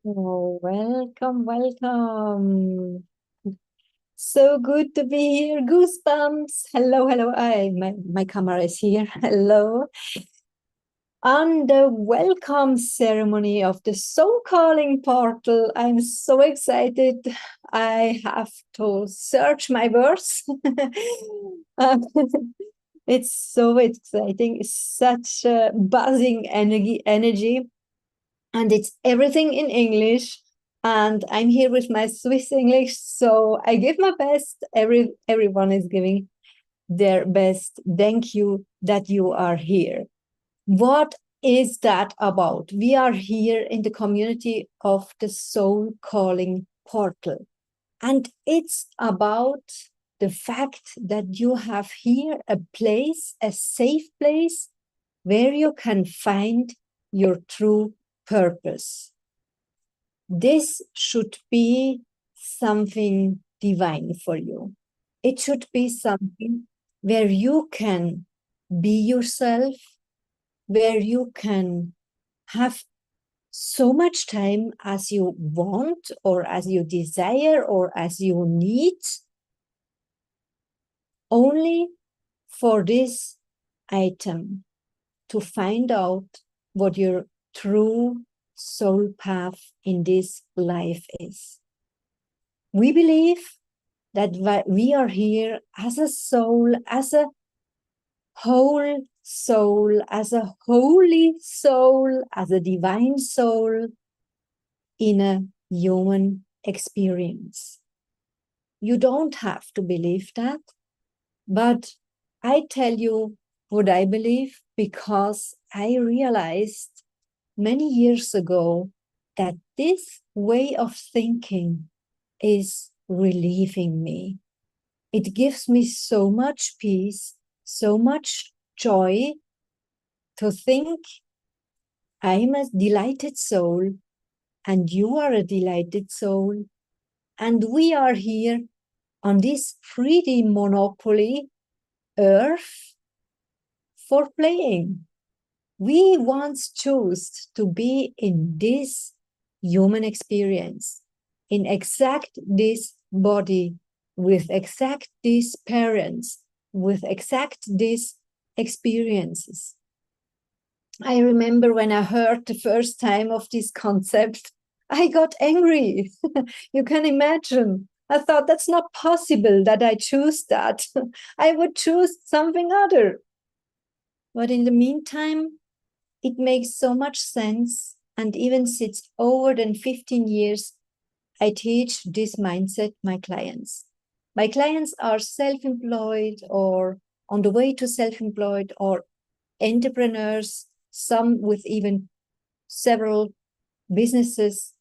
Oh, welcome, welcome. So good to be here. Goosebumps. Hello, hello. My camera is here. Hello. On the welcome ceremony of the Soul Calling Portal, I'm so excited. I have to search my words. It's so exciting. It's such a buzzing energy. And it's everything in English. And I'm here with my Swiss English, so I give my best. Everyone is giving their best. Thank you that you are here. What is that about? We are here in the community of the Soul Calling Portal. And it's about the fact that you have here a place, a safe place, where you can find your true purpose. This should be something divine for you. It should be something where you can be yourself, where you can have so much time as you want or as you desire or as you need, only for this item to find out what your true soul path in this life is. We believe that we are here as a soul, as a whole soul, as a holy soul, as a divine soul in a human experience. You don't have to believe that, but I tell you what I believe because I realized many years ago that this way of thinking is relieving me. It gives me so much peace, so much joy to think I'm a delighted soul and you are a delighted soul, and we are here on this 3D monopoly earth for playing. We once chose to be in this human experience, in exact this body, with exact these parents, with exact these experiences. I remember when I heard the first time of this concept, I got angry. You can imagine. I thought that's not possible that I choose that. I would choose something other. But in the meantime, it makes so much sense. And even since over than 15 years, I teach this mindset my clients. My clients are self-employed or on the way to self-employed or entrepreneurs, some with even several businesses.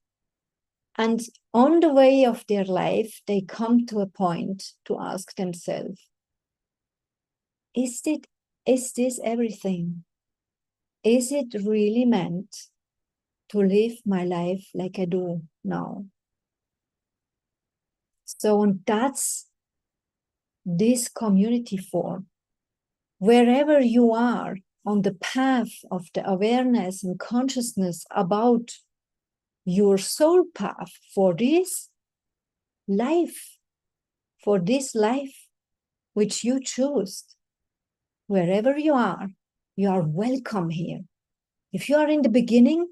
And on the way of their life, they come to a point to ask themselves, is this everything? Is it really meant to live my life like I do now? So that's this community for. Wherever you are on the path of the awareness and consciousness about your soul path for this life, which you choose, wherever you are welcome here. If you are in the beginning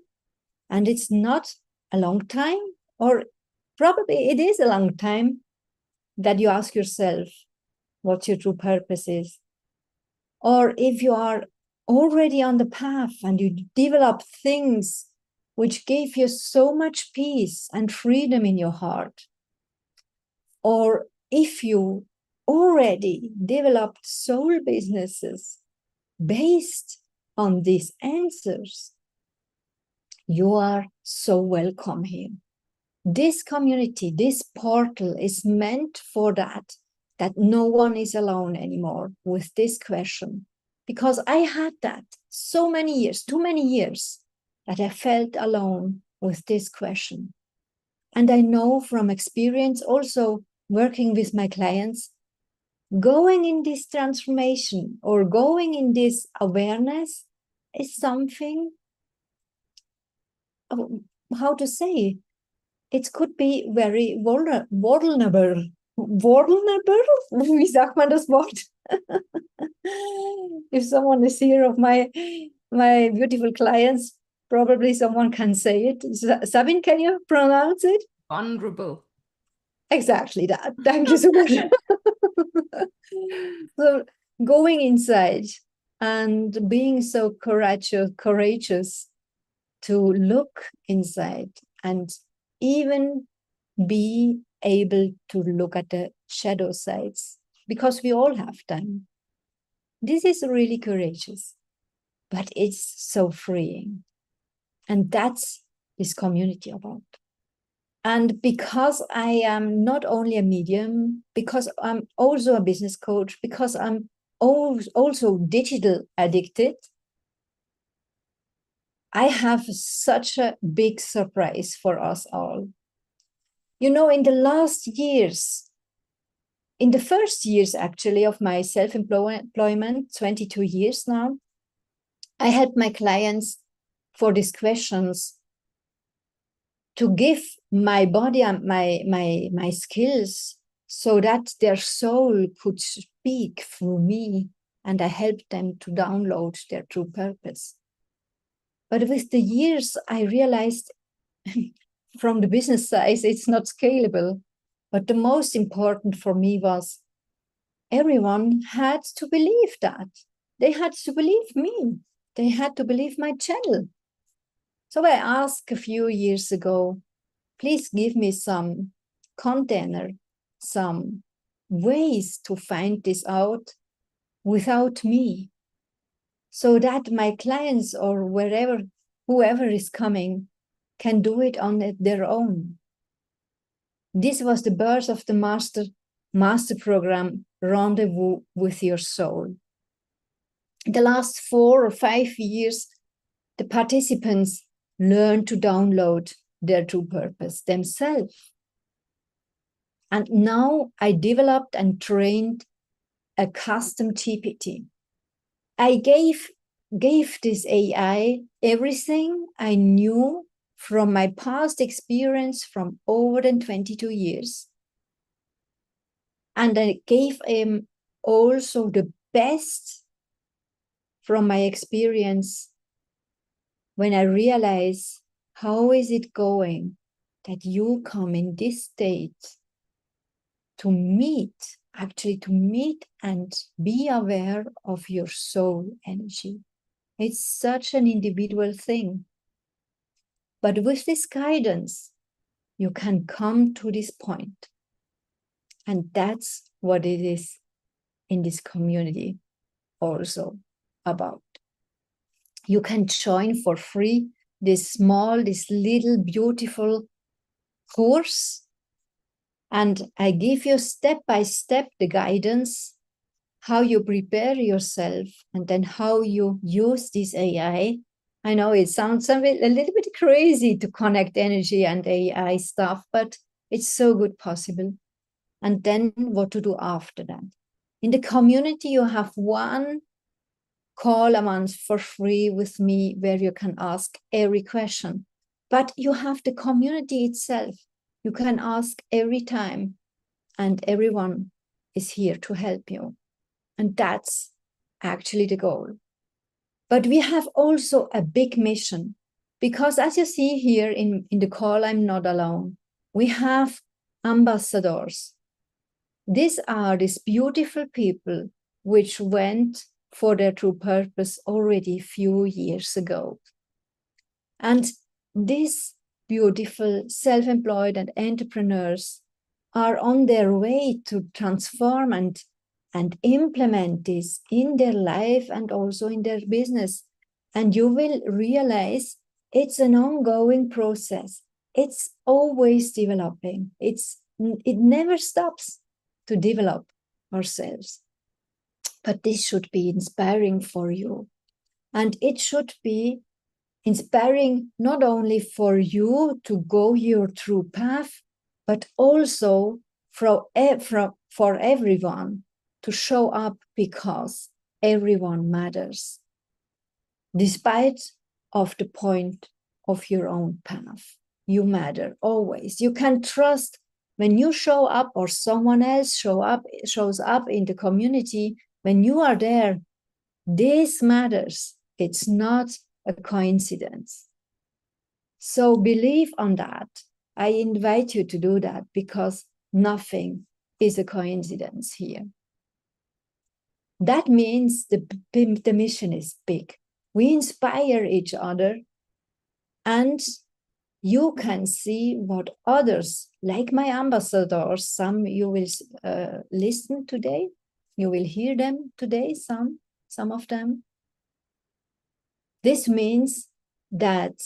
and it's not a long time, or probably it is a long time, that you ask yourself what your true purpose is. Or if you are already on the path and you develop things which gave you so much peace and freedom in your heart, or if you already developed soul businesses based on these answers, you are so welcome here. This community, this portal is meant for that no one is alone anymore with this question. Because I had that so many years, too many years, that I felt alone with this question. And I know from experience, also working with my clients, going in this transformation or going in this awareness is something, how to say, it could be very vulnerable. Wie sagt man das Wort? If someone is here of my beautiful clients, probably someone can say it. Sabine, can you pronounce it? Vulnerable. Exactly that. Thank you so much. So going inside and being so courageous to look inside and even be able to look at the shadow sides, because we all have them. This is really courageous, but it's so freeing. And that's this community about. And because I am not only a medium, because I'm also a business coach, because I'm also digital addicted, I have such a big surprise for us all. You know, in the last years, in the first years actually of my self-employment, 22 years now, I help my clients for these questions to give my body and my skills so that their soul could speak through me, and I help them to download their true purpose. But with the years, I realized from the business side, it's not scalable. But the most important for me was everyone had to believe that. They had to believe me. They had to believe my channel. So I asked a few years ago, please give me some container, some ways to find this out without me, so that my clients or whoever is coming can do it on their own. This was the birth of the master program, Rendezvous with Your Soul. The last 4 or 5 years, the participants learned to download their true purpose themselves. And now I developed and trained a custom GPT. I gave gave this AI everything I knew from my past experience from over than 22 years. And I gave him also the best from my experience when I realize how is it going that you come in this state to meet and be aware of your soul energy. It's such an individual thing. But with this guidance, you can come to this point. And that's what it is in this community also about. You can join for free this little beautiful course. And I give you step by step the guidance, how you prepare yourself, and then how you use this AI. I know it sounds a little bit crazy to connect energy and AI stuff, but it's so good possible. And then what to do after that. In the community, you have one call a month for free with me where you can ask every question. But you have the community itself. You can ask every time, and everyone is here to help you. And that's actually the goal. But we have also a big mission, because as you see here in the call, I'm not alone. We have ambassadors. These are these beautiful people which went for their true purpose already a few years ago. And these beautiful self-employed and entrepreneurs are on their way to transform and implement this in their life and also in their business. And you will realize it's an ongoing process. It's always developing. It never stops to develop ourselves. But this should be inspiring for you. And it should be inspiring not only for you to go your true path, but also for everyone to show up, because everyone matters, despite of the point of your own path. You matter always. You can trust when you show up or someone else shows up in the community. When you are there, this matters. It's not a coincidence. So believe on that. I invite you to do that, because nothing is a coincidence here. That means the mission is big. We inspire each other, and you can see what others, like my ambassadors, some you will listen today, you will hear them today, some of them. This means that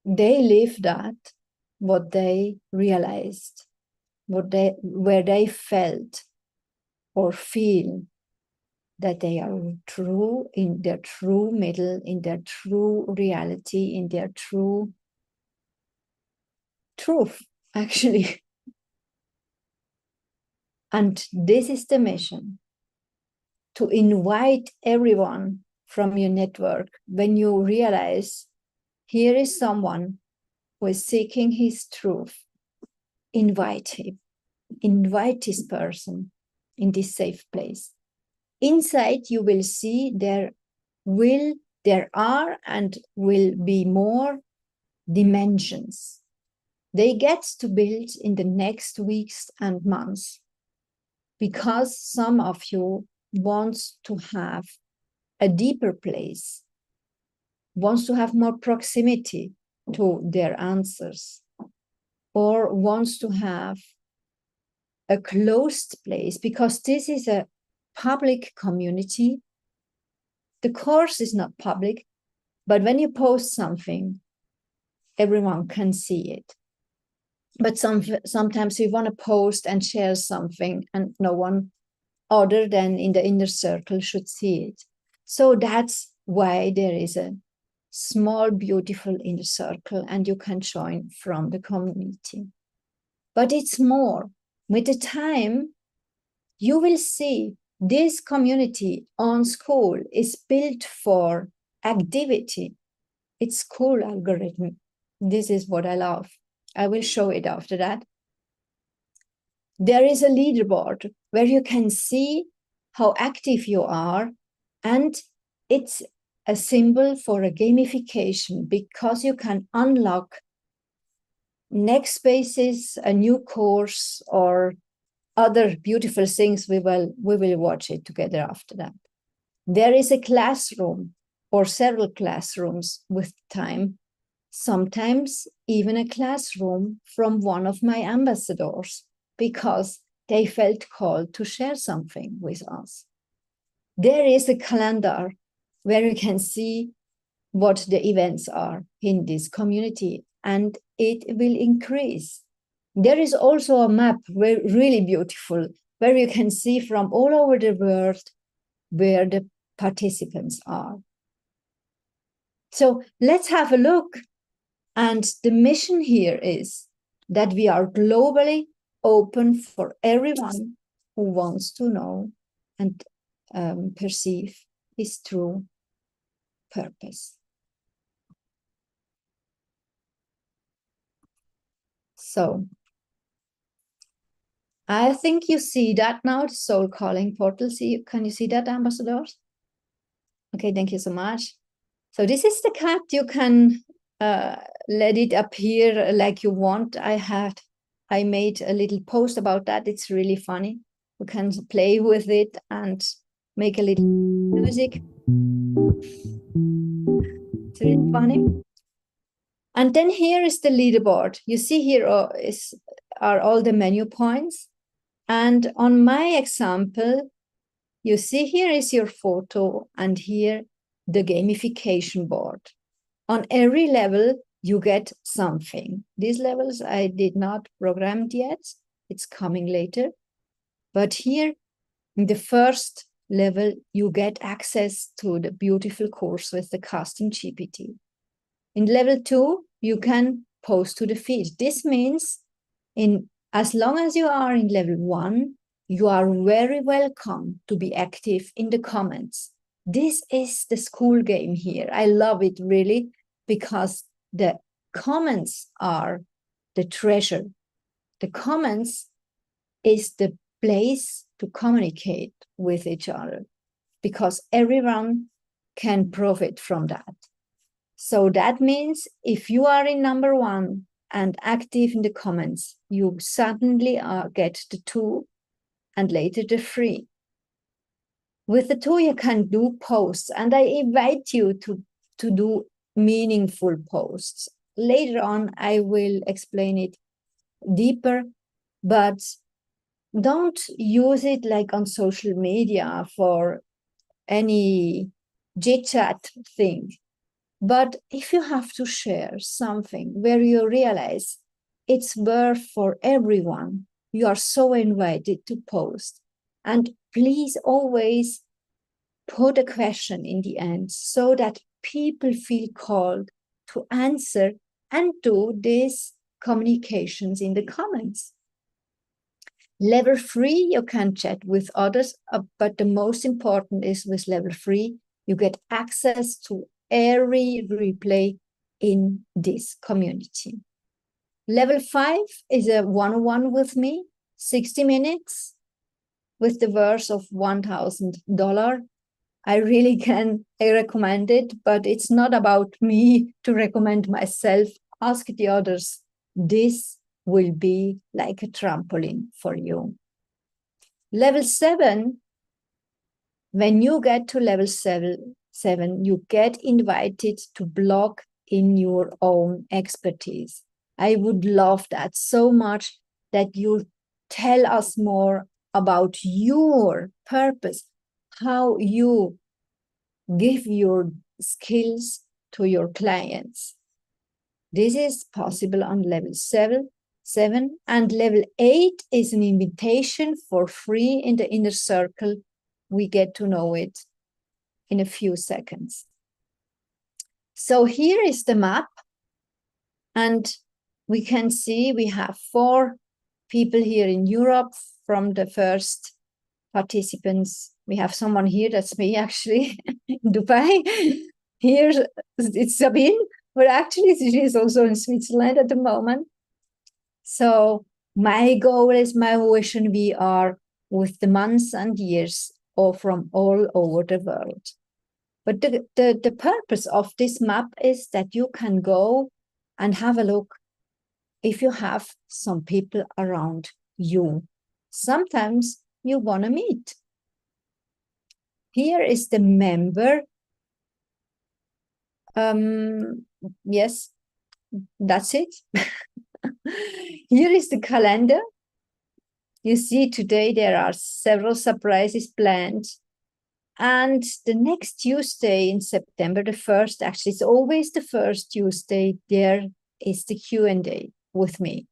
they live that, what they realized, where they felt or feel that they are true, in their true middle, in their true reality, in their true truth, actually. And this is the mission, to invite everyone from your network. When you realize here is someone who is seeking his truth, invite him, invite this person in this safe place. Inside, you will see there are and will be more dimensions. They get to build in the next weeks and months, because some of you wants to have a deeper place, wants to have more proximity to their answers, or wants to have a closed place, because this is a public community. The course is not public, but when you post something, everyone can see it. But sometimes we want to post and share something, and no one other than in the inner circle should see it. So that's why there is a small, beautiful inner circle, and you can join from the community. But it's more. With the time, you will see this community on school is built for activity. It's school algorithm. This is what I love. I will show it after that. There is a leaderboard where you can see how active you are, and it's a symbol for a gamification because you can unlock next spaces, a new course, or other beautiful things. We will watch it together after that. There is a classroom or several classrooms with time, sometimes even a classroom from one of my ambassadors, because they felt called to share something with us. There is a calendar where you can see what the events are in this community, and it will increase. There is also a map, really beautiful, where you can see from all over the world where the participants are. So let's have a look. And the mission here is that we are globally open for everyone who wants to know and perceive his true purpose. So I think you see that now, the Soul Calling Portal. Can you see that, ambassadors? Okay, thank you so much. So this is the cat. You can let it appear like you want. I made a little post about that. It's really funny. You can play with it and make a little music. It's really funny. And then here is the leaderboard. You see here are all the menu points. And on my example, you see here is your photo and here the gamification board. On every level, you get something. These levels I did not program yet. It's coming later. But here, in the first level, you get access to the beautiful course with the casting GPT. In level 2, you can post to the feed. This means as long as you are in level 1, you are very welcome to be active in the comments. This is the school game here. I love it really, because the comments are the treasure. The comments is the place to communicate with each other, because everyone can profit from that. So that means if you are in number 1 and active in the comments, you suddenly get the 2 and later the 3. With the 2, you can do posts, and I invite you to do meaningful posts. Later on, I will explain it deeper, but don't use it like on social media for any chit-chat thing. But if you have to share something where you realize it's worth for everyone, you are so invited to post. And please always put a question in the end so that people feel called to answer and do these communications in the comments. Level 3, you can chat with others, but the most important is with level 3, you get access to every replay in this community. Level 5 is a one-on-one with me, 60 minutes with the worth of $1,000. I really can recommend it, but it's not about me to recommend myself. Ask the others. This will be like a trampoline for you. Level 7, when you get to level 7, you get invited to blog in your own expertise. I would love that so much, that you tell us more about your purpose, how you give your skills to your clients. This is possible on level 7, and level 8 is an invitation for free in the inner circle. We get to know it in a few seconds. So here is the map, and we can see we have 4 people here in Europe from the first participants We have someone here, that's me actually, in Dubai. Here it's Sabine, but actually she is also in Switzerland at the moment. So my goal is, my vision, we are with the months and years or from all over the world. But the purpose of this map is that you can go and have a look if you have some people around you. Sometimes you want to meet. Here is the member. Yes, that's it. Here is the calendar. You see, today there are several surprises planned. And the next Tuesday in September, the 1st, actually, it's always the first Tuesday, there is the Q&A with me.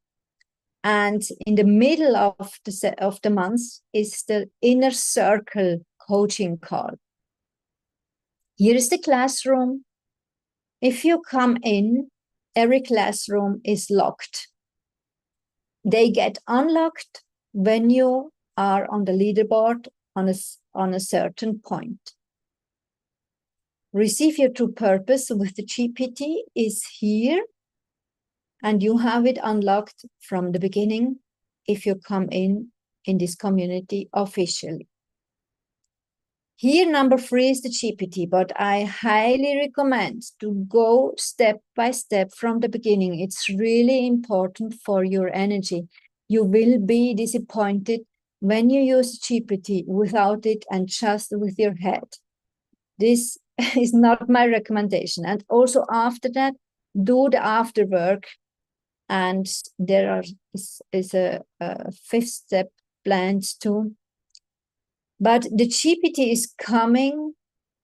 And in the middle of the month is the inner circle coaching call. Here is the classroom. If you come in, every classroom is locked. They get unlocked when you are on the leaderboard on a certain point. Receive Your True Purpose with the GPT is here, and you have it unlocked from the beginning if you come in this community officially. Here, number 3 is the GPT, but I highly recommend to go step by step from the beginning. It's really important for your energy. You will be disappointed when you use GPT without it and just with your head. This is not my recommendation. And also after that, do the after work. And there is a 5th step planned too. But the GPT is coming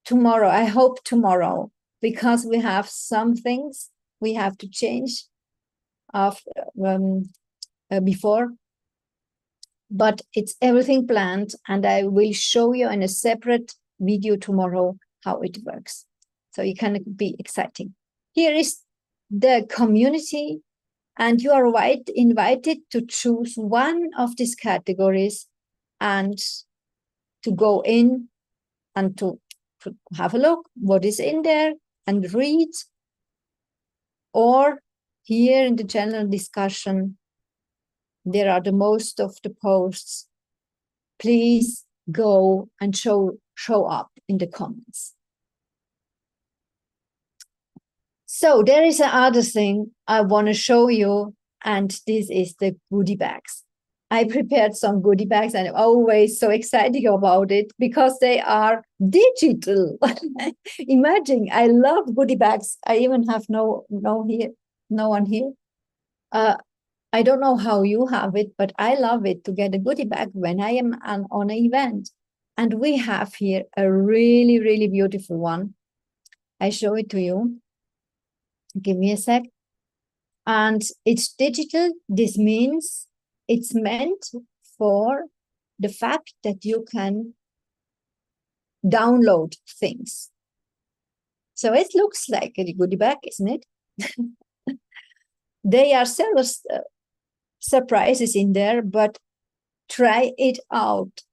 tomorrow. I hope tomorrow, because we have some things we have to change after, before. But it's everything planned, and I will show you in a separate video tomorrow how it works. So you can be exciting. Here is the community, and you are invited to choose one of these categories and to go in and to have a look what is in there and read. Or here in the general discussion, there are the most of the posts. Please go and show up in the comments. So there is another thing I want to show you, and this is the goodie bags. I prepared some goodie bags, and I'm always so excited about it because they are digital. Imagine, I love goodie bags. I even have no one here. I don't know how you have it, but I love it to get a goodie bag when I am on an event. And we have here a really, really beautiful one. I show it to you. Give me a sec. And it's digital. This means it's meant for the fact that you can download things. So it looks like a goodie bag, isn't it? There are several surprises in there, but try it out.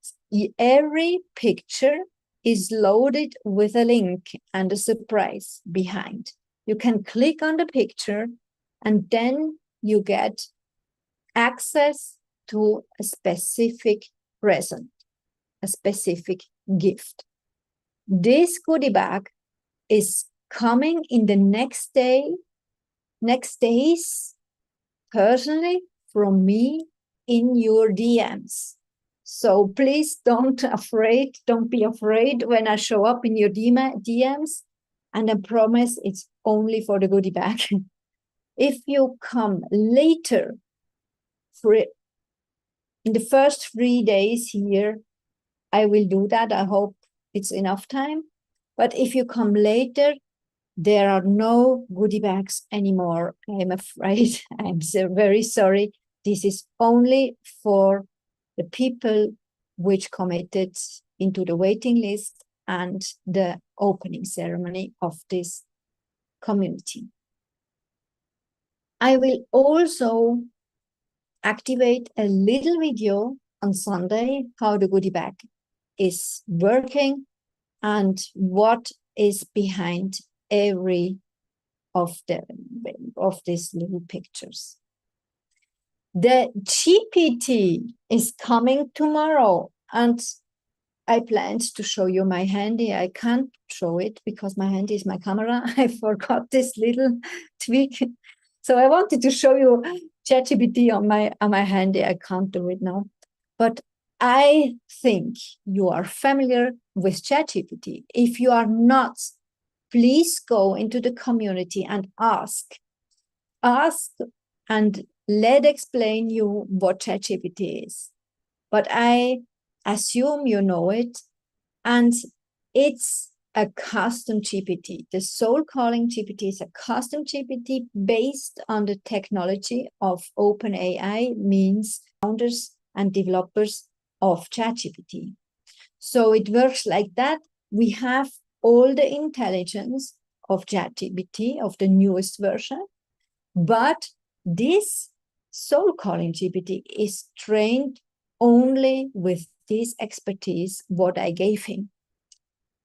Every picture is loaded with a link and a surprise behind. You can click on the picture, and then you get access to a specific present, a specific gift. This goodie bag is coming in the next days, personally from me in your DMs. So please don't be afraid when I show up in your DMs. And I promise it's only for the goodie bag. If you come later, in the first 3 days here, I will do that. I hope it's enough time. But if you come later, there are no goodie bags anymore. I'm afraid. I'm so very sorry. This is only for the people which committed into the waiting list and the opening ceremony of this community. I will also activate a little video on Sunday, how the goodie bag is working and what is behind every of these little pictures. The GPT is coming tomorrow, and I planned to show you my handy. I can't show it because my handy is my camera. I forgot this little tweak. So I wanted to show you ChatGPT on my handy. I can't do it now. But I think you are familiar with ChatGPT. If you are not, please go into the community and ask and let explain you what ChatGPT is. But I assume you know it, and it's a custom GPT. The SoulCalling-GPT is a custom GPT based on the technology of Openingday, means founders and developers of ChatGPT. So it works like that. We have all the intelligence of ChatGPT, of the newest version, but this SoulCalling-GPT is trained only with this expertise, what I gave him.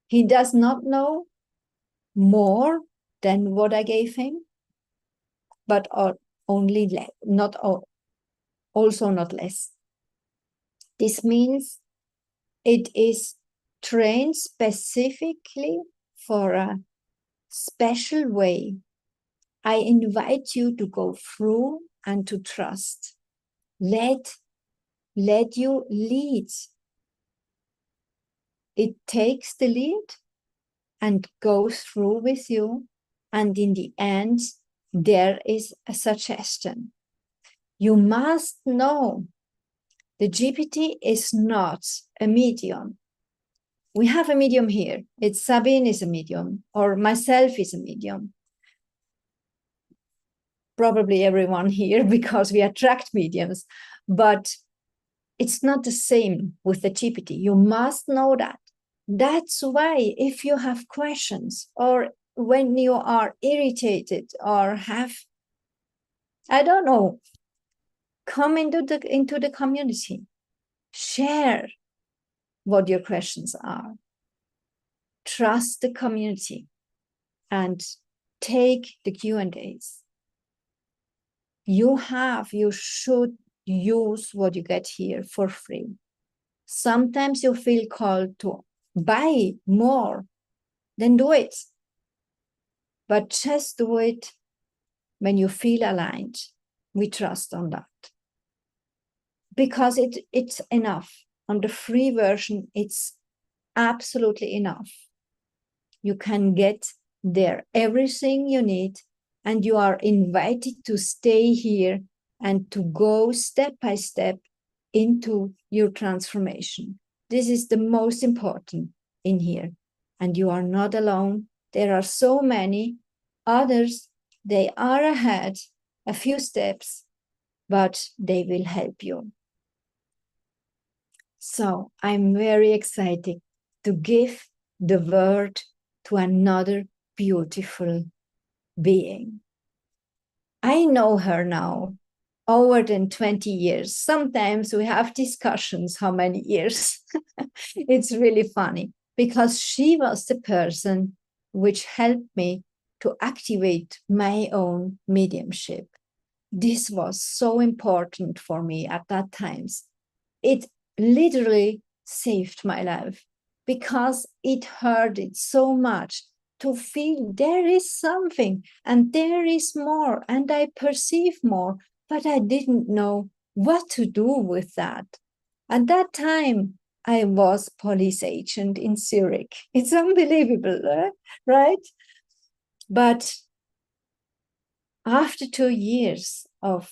He does not know more than what I gave him, but only less, also not less. This means it is trained specifically for a special way. I invite you to go through and to trust. Let you lead. It takes the lead and goes through with you. And in the end, there is a suggestion. You must know the GPT is not a medium. We have a medium here. It's Sabine is a medium, or myself is a medium. Probably everyone here, because we attract mediums. But it's not the same with the GPT. You must know that. That's why if you have questions, or when you are irritated or have, I don't know, come into the community, share what your questions are, trust the community, and take the Q&As. You should use what you get here for free. Sometimes you feel called to buy more, then do it. But just do it when you feel aligned. We trust on that. Because it's enough. On the free version, it's absolutely enough. You can get there everything you need, and you are invited to stay here and to go step by step into your transformation. This is the most important in here. And you are not alone. There are so many others. They are ahead a few steps, but they will help you. So I'm very excited to give the word to another beautiful being. I know her now over than 20 years. Sometimes we have discussions how many years. It's really funny because she was the person which helped me to activate my own mediumship. This was so important for me at that time. It literally saved my life because it hurted so much to feel there is something and there is more and I perceive more, but I didn't know what to do with that. At that time, I was police agent in Zurich. It's unbelievable, right? But after 2 years of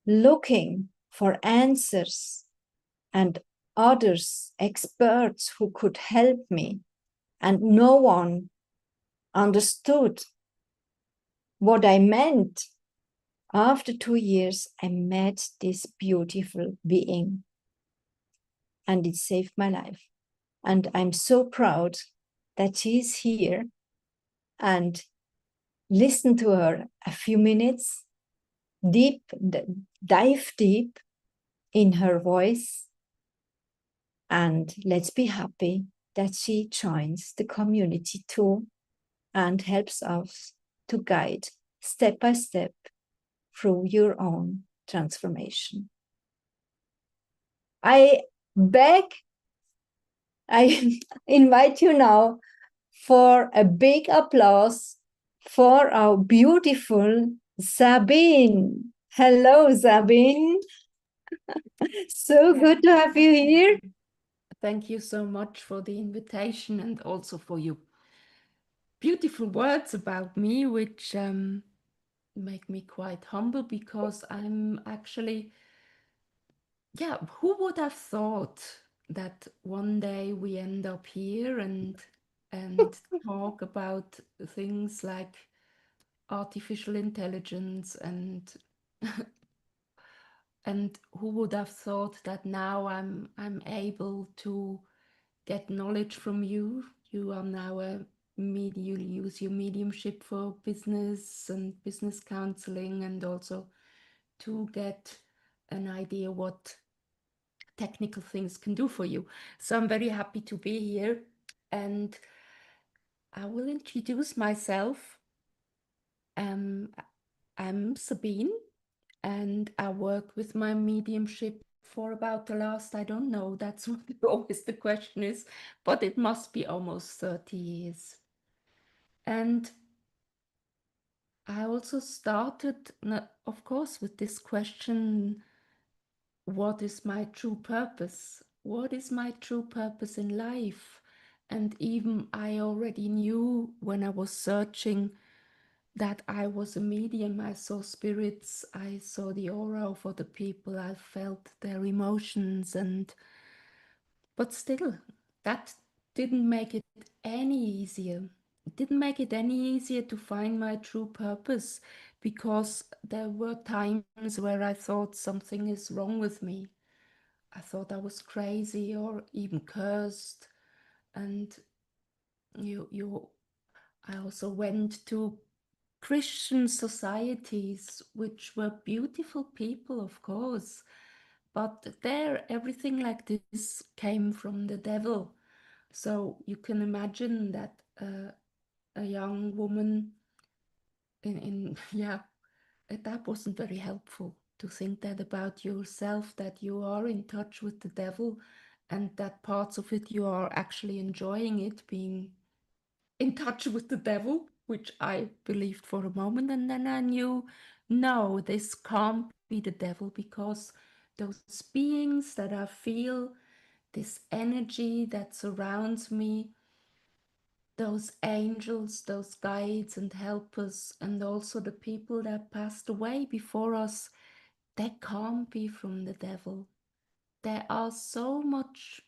looking for answers and others, experts who could help me, and no one understood what I meant. After 2 years, I met this beautiful being, and it saved my life. And I'm so proud that she's here, and listen to her a few minutes, dive deep in her voice, And let's be happy that she joins the community too and helps us to guide step by step through your own transformation. I invite you now for a big applause for our beautiful Sabine. Hello, Sabine. So good to have you here. Thank you so much for the invitation and also for your beautiful words about me, which make me quite humble because I'm actually, yeah, who would have thought that one day we end up here and talk about things like artificial intelligence and who would have thought that now I'm able to get knowledge from you. You are now you use your mediumship for business and business counseling and also to get an idea what technical things can do for you. So I'm very happy to be here and I will introduce myself. I'm Sabine and I work with my mediumship for about the last, I don't know, that's what always the question is, but it must be almost 30 years. And I also started, of course, with this question, what is my true purpose? What is my true purpose in life? And even I already knew when I was searching that I was a medium. I saw spirits, I saw the aura of other people, I felt their emotions, and but still, that didn't make it any easier. It didn't make it any easier to find my true purpose because there were times where I thought something is wrong with me. I thought I was crazy or even cursed, and you I also went to Christian societies, which were beautiful people, of course, but there everything like this came from the devil. So you can imagine that a young woman in yeah, that wasn't very helpful to think that about yourself, that you are in touch with the devil and that parts of it you are actually enjoying it being in touch with the devil, which I believed for a moment. And then I knew, no, this can't be the devil because those beings that I feel, this energy that surrounds me, those angels, those guides and helpers, and also the people that passed away before us, they can't be from the devil. They are so much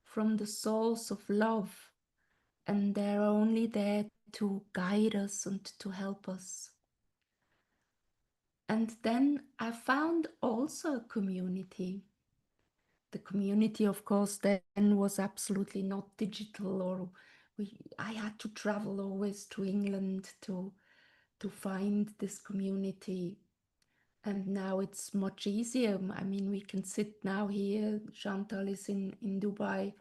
from the source of love, and they're only there to guide us and to help us. And then I found also a community. The community, of course, then was absolutely not digital, or I had to travel always to England to find this community. And now it's much easier. I mean, we can sit now here. Chantal is in Dubai,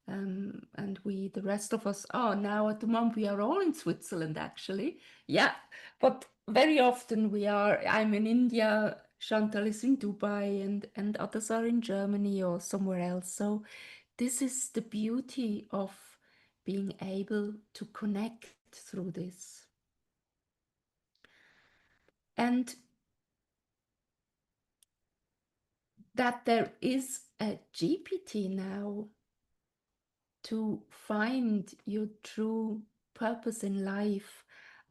and the rest of us, are now at the moment, we are all in Switzerland, actually. Yeah, but very often I'm in India, Chantal is in Dubai, and others are in Germany or somewhere else. So this is the beauty of being able to connect through this. And that there is a GPT now to find your true purpose in life,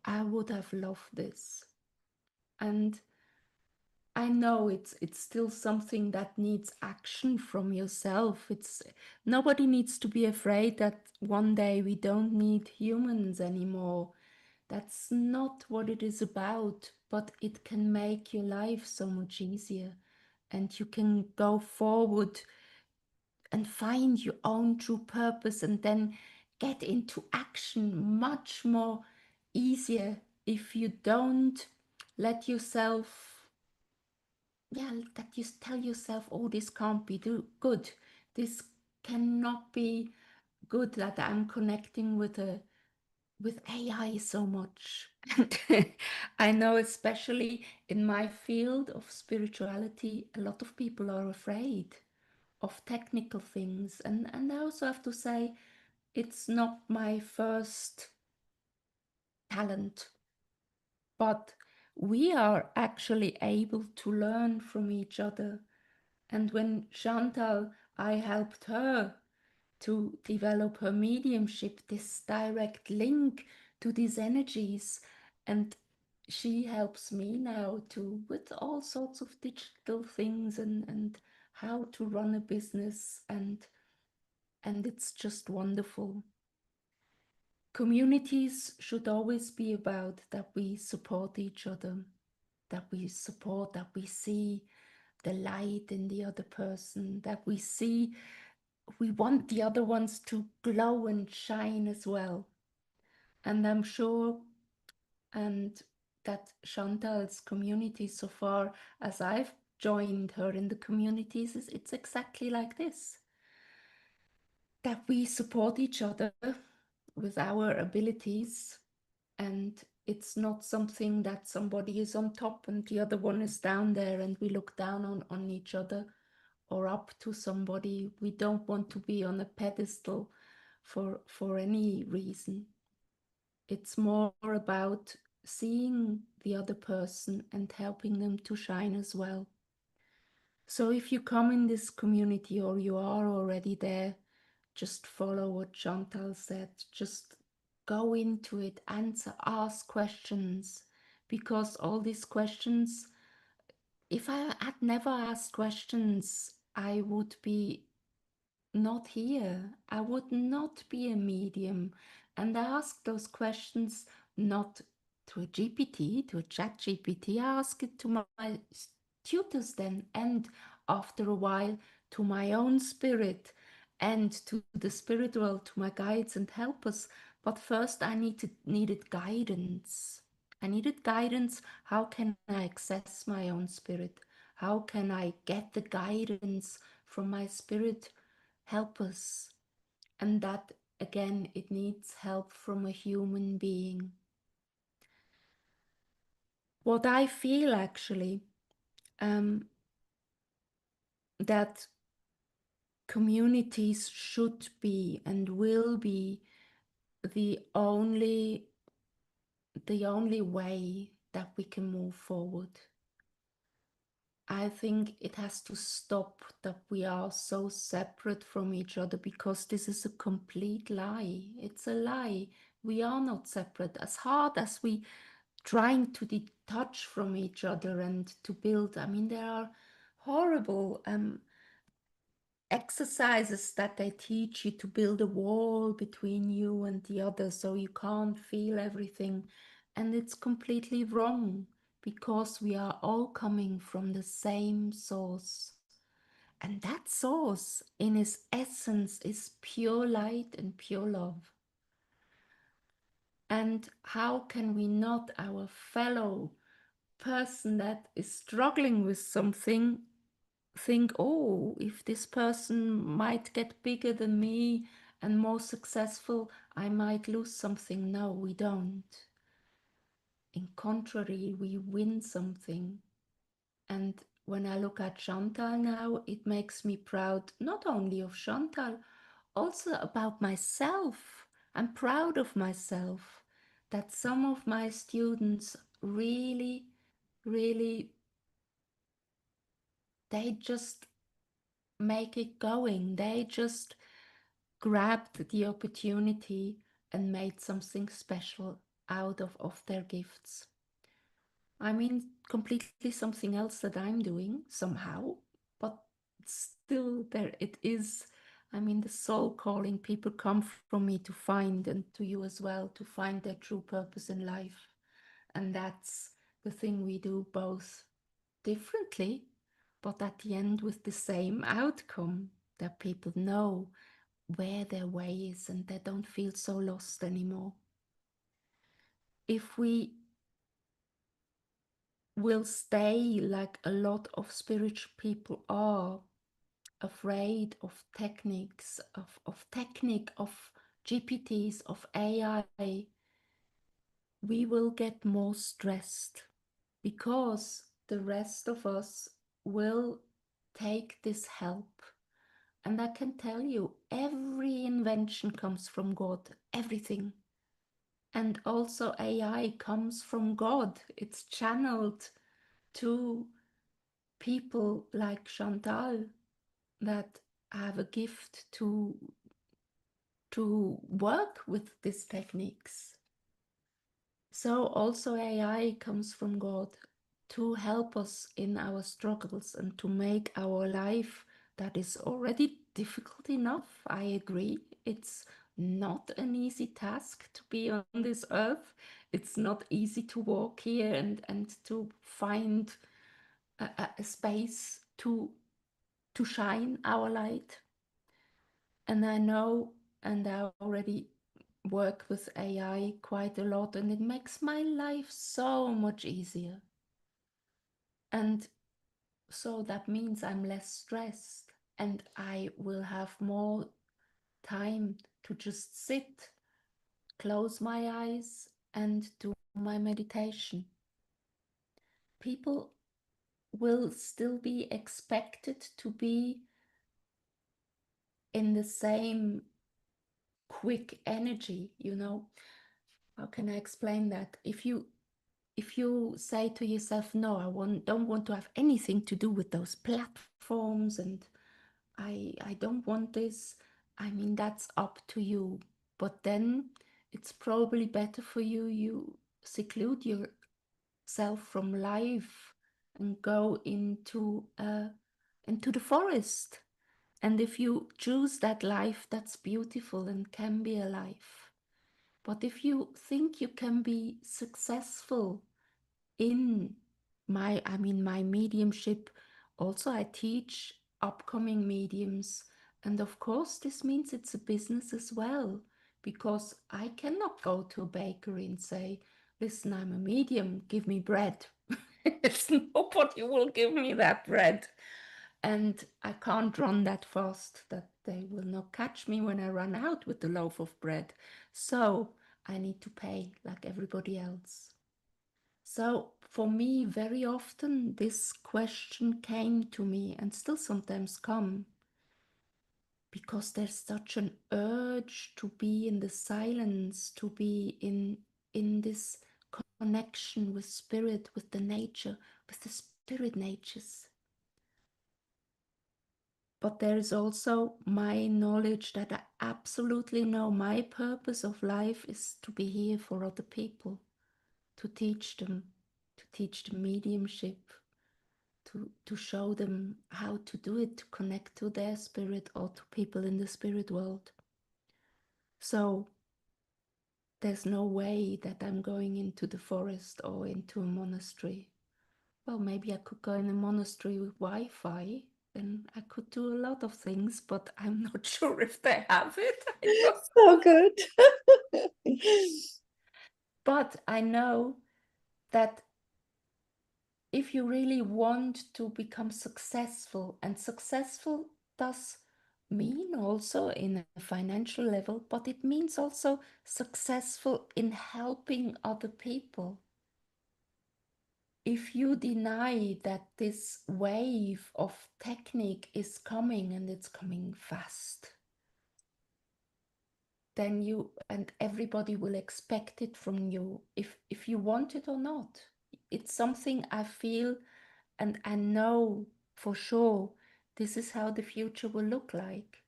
I would have loved this. And I know it's still something that needs action from yourself. It's nobody needs to be afraid that one day we don't need humans anymore. That's not what it is about, but it can make your life so much easier and you can go forward and find your own true purpose and then get into action much more easier if you don't let yourself, yeah, that you tell yourself, oh, this can't be good, this cannot be good that I'm connecting with AI so much. And I know, especially in my field of spirituality, a lot of people are afraid of technical things. And I also have to say, it's not my first talent, but we are actually able to learn from each other. And when Chantal, I helped her to develop her mediumship, this direct link to these energies. And she helps me now to with all sorts of digital things and how to run a business, and it's just wonderful. Communities should always be about that we support each other, that we support, that we see the light in the other person, that we see we want the other ones to glow and shine as well. And I'm sure and that Chantal's community, so far as I've joined her in the communities, it's exactly like this. That we support each other with our abilities, and it's not something that somebody is on top and the other one is down there and we look down on each other or up to somebody. We don't want to be on a pedestal for any reason. It's more about seeing the other person and helping them to shine as well. So if you come in this community or you are already there, just follow what Chantal said. Just go into it, answer, ask questions, because all these questions, if I had never asked questions, I would be not here. I would not be a medium. And I ask those questions not to a GPT, to a chat GPT. I ask it to my tutors then, and after a while to my own spirit and to the spirit world, to my guides and helpers. But first I needed guidance. I needed guidance. How can I access my own spirit? How can I get the guidance from my spirit helpers? And that again, it needs help from a human being. What I feel actually, that communities should be and will be the only way that we can move forward. I think it has to stop that we are so separate from each other, because this is a complete lie. It's a lie. We are not separate. As hard as we trying to detach from each other and to build, I mean, there are horrible exercises that they teach you to build a wall between you and the other so you can't feel everything. And it's completely wrong, because we are all coming from the same source. And that source, in its essence, is pure light and pure love. And how can we not, our fellow person that is struggling with something, think, oh, if this person might get bigger than me and more successful, I might lose something? No, we don't. In contrary, we win something. And when I look at Chantal now, it makes me proud, not only of Chantal, also about myself. I'm proud of myself that some of my students really, really, they just make it going. They just grabbed the opportunity and made something special out of their gifts. I mean, completely something else that I'm doing somehow, but still there it is. I mean, the soul calling, people come from me to find, and to you as well, to find their true purpose in life. And that's the thing we do, both differently, but at the end with the same outcome, that people know where their way is and they don't feel so lost anymore. If we will stay like a lot of spiritual people are, afraid of techniques, of GPTs, of AI, we will get more stressed because the rest of us will take this help. And I can tell you, every invention comes from God, everything. And also AI comes from God. It's channeled to people like Chantal that have a gift to work with these techniques. So also AI comes from God to help us in our struggles and to make our life that is already difficult enough. I agree. It's not an easy task to be on this earth. It's not easy to walk here and to find a space to shine our light. And I know, and I already work with AI quite a lot, and it makes my life so much easier. And so that means I'm less stressed and I will have more time to just sit, close my eyes, and do my meditation. People will still be expected to be in the same quick energy, you know. How can I explain that? If you say to yourself, no, don't want to have anything to do with those platforms, and I don't want this, I mean, that's up to you. But then it's probably better for you, you seclude yourself from life and go into the forest. And if you choose that life, that's beautiful and can be a life. But if you think you can be successful in my mediumship, also I teach upcoming mediums. And of course, this means it's a business as well, because I cannot go to a bakery and say, listen, I'm a medium, give me bread. It's nobody will give me that bread. And I can't run that fast that they will not catch me when I run out with the loaf of bread. So I need to pay like everybody else. So for me, very often this question came to me and still sometimes come because there's such an urge to be in the silence, to be in this connection with spirit, with the nature, with the spirit natures. But there is also my knowledge that I absolutely know my purpose of life is to be here for other people, to teach them mediumship, to show them how to do it, to connect to their spirit or to people in the spirit world. So there's no way that I'm going into the forest or into a monastery. Well, maybe I could go in a monastery with Wi-Fi, then I could do a lot of things, but I'm not sure if they have it. So good. But I know that if you really want to become successful, and successful does mean also in a financial level, but it means also successful in helping other people. If you deny that this wave of technique is coming and it's coming fast, then you and everybody will expect it from you if you want it or not. It's something I feel and I know for sure this is how the future will look like.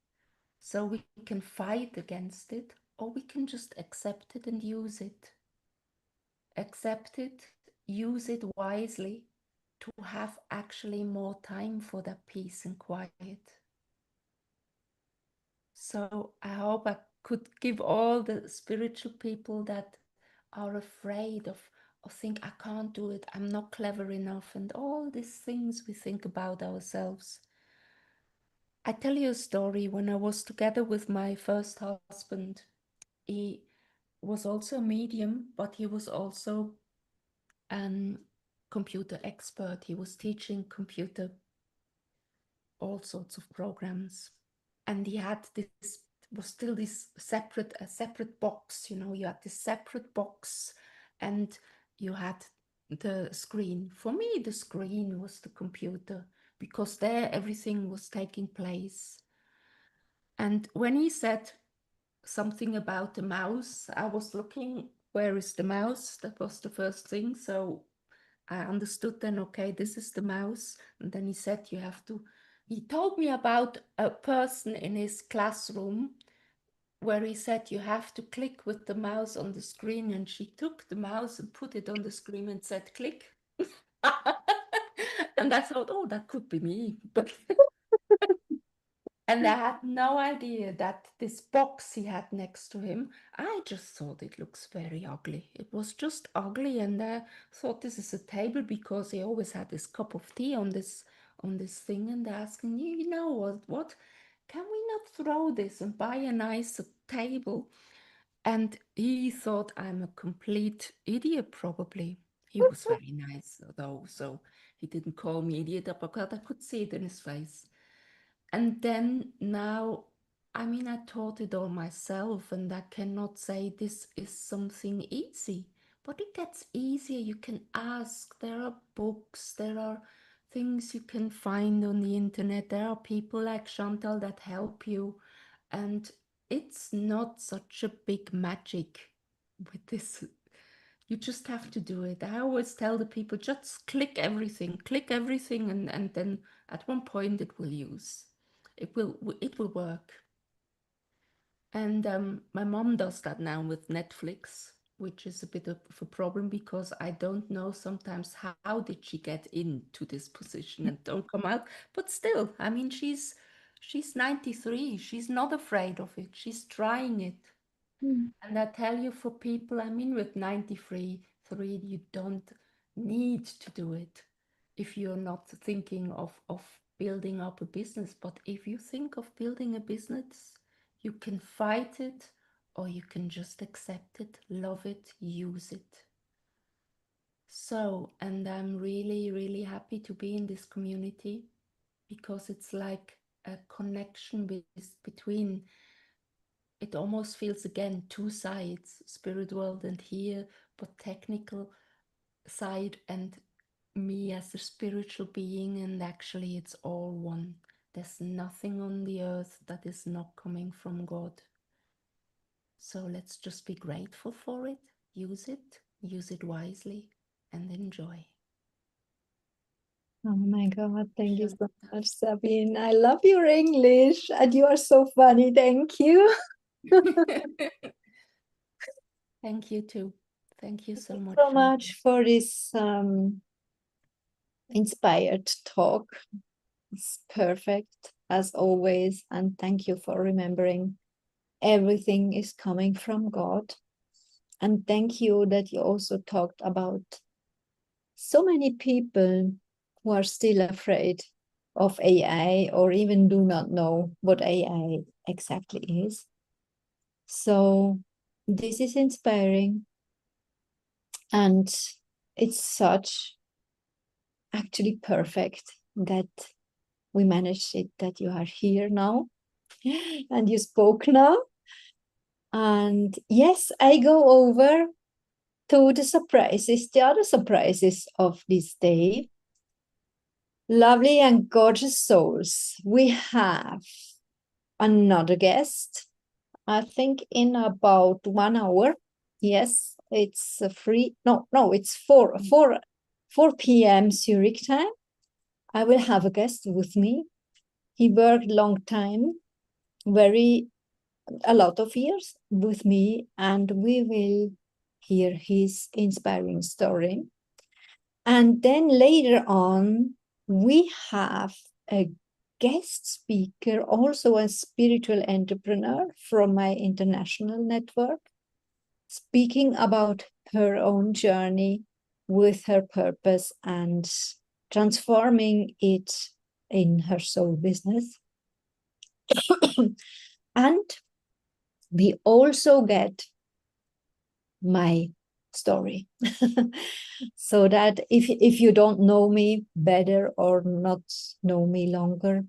So we can fight against it or we can just accept it and use it. Accept it, use it wisely to have actually more time for that peace and quiet. So I hope I could give all the spiritual people that are afraid of think I can't do it, I'm not clever enough, and all these things we think about ourselves. I tell you a story. When I was together with my first husband, he was also a medium, but he was also a computer expert. He was teaching computer all sorts of programs. And he had this, was still this a separate box, you know, you had this separate box and you had the screen. For me, the screen was the computer, because there everything was taking place. And when he said something about the mouse, I was looking, where is the mouse? That was the first thing. So I understood then, okay, this is the mouse. And then he said, he told me about a person in his classroom where he said you have to click with the mouse on the screen, and she took the mouse and put it on the screen and said, click. And I thought, oh, that could be me. But and I had no idea that this box he had next to him, I just thought it looks very ugly. It was just ugly, and I thought this is a table, because he always had this cup of tea on this thing, and asking, you know what? Can we not throw this and buy a nice table? And he thought I'm a complete idiot, probably. He was very nice, though, so he didn't call me idiot, but I could see it in his face. And then now, I mean, I taught it all myself, and I cannot say this is something easy, but it gets easier. You can ask, there are books, there are things you can find on the internet, there are people like Chantal that help you, and it's not such a big magic with this. You just have to do it. I always tell the people, just click everything, and then at one point it will use. It will work. And my mom does that now with Netflix, which is a bit of a problem, because I don't know sometimes how did she get into this position and don't come out. But still, I mean, she's 93. She's not afraid of it. She's trying it. And I tell you, for people, I mean, with 93, you don't need to do it if you're not thinking of building up a business. But if you think of building a business, you can fight it, or you can just accept it, love it, use it. So, and I'm really, really happy to be in this community, because it's like a connection between, it almost feels again two sides, spirit world and here, but technical side and me as a spiritual being, and actually it's all one. There's nothing on the earth that is not coming from God. So let's just be grateful for it, use it wisely, and enjoy. Oh my God, thank you so much, Sabine. I love your English, and you are so funny. Thank you. Thank you too. Thank you so much. So much for this inspired talk. It's perfect as always. And thank you for remembering everything is coming from God. And thank you that you also talked about so many people who are still afraid of AI, or even do not know what AI exactly is. So this is inspiring, and it's such actually perfect that we managed it, that you are here now and you spoke now. And yes, I go over to the other surprises of this day. Lovely and gorgeous souls, we have another guest, I think in about 1 hour. Yes, it's it's 4 p.m. Zurich time. I will have a guest with me. He worked long time, a lot of years with me, and we will hear his inspiring story. And then later on, we have a guest speaker, also a spiritual entrepreneur from my international network, speaking about her own journey with her purpose and transforming it in her soul business. And we also get my story, so that if you don't know me better or not know me longer,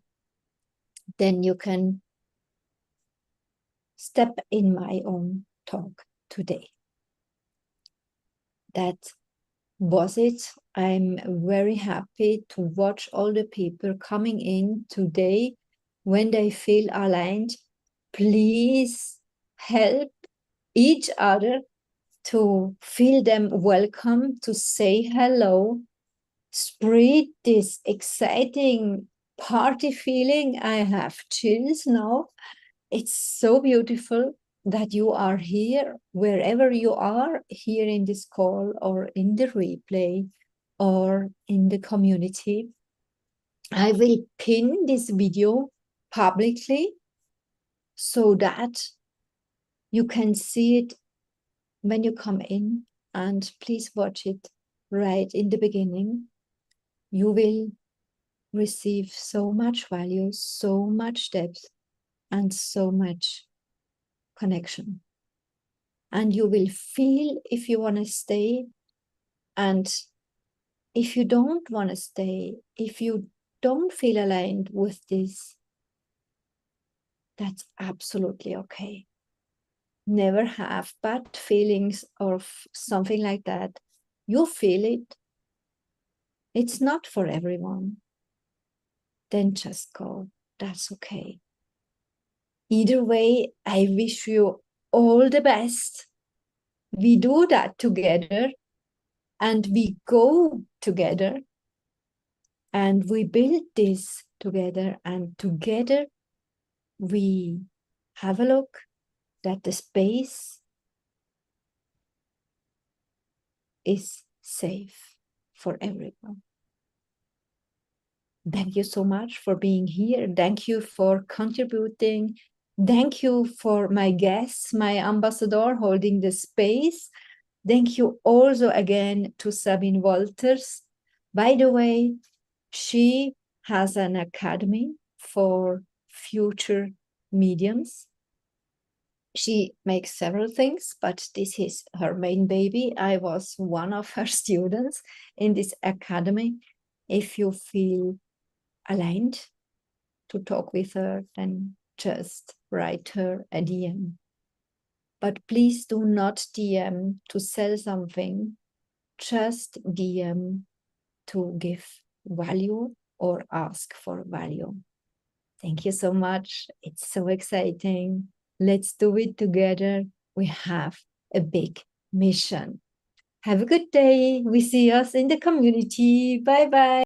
then you can step in my own talk today. That was it. I'm very happy to watch all the people coming in today when they feel aligned. Please help each other to feel them welcome, to say hello, spread this exciting party feeling. I have chills now. It's so beautiful that you are here, wherever you are, here in this call or in the replay or in the community. I will pin this video publicly so that you can see it when you come in, and please watch it right in the beginning. You will receive so much value, so much depth, and so much connection. And you will feel if you want to stay, and if you don't want to stay, if you don't feel aligned with this, that's absolutely okay. Never have bad feelings or something like that. You feel it. It's not for everyone. Then just go. That's okay. Either way, I wish you all the best. We do that together, and we go together, and we build this together, and together we have a look that the space is safe for everyone. Thank you so much for being here. Thank you for contributing. Thank you for my guests, my ambassador holding the space. Thank you also again to Sabine Wolters. By the way, she has an academy for future mediums. She makes several things, but this is her main baby. I was one of her students in this academy. If you feel aligned to talk with her, then just write her a DM. But please do not DM to sell something, just DM to give value or ask for value. Thank you so much. It's so exciting. Let's do it together. We have a big mission. Have a good day. We see us in the community. Bye-bye.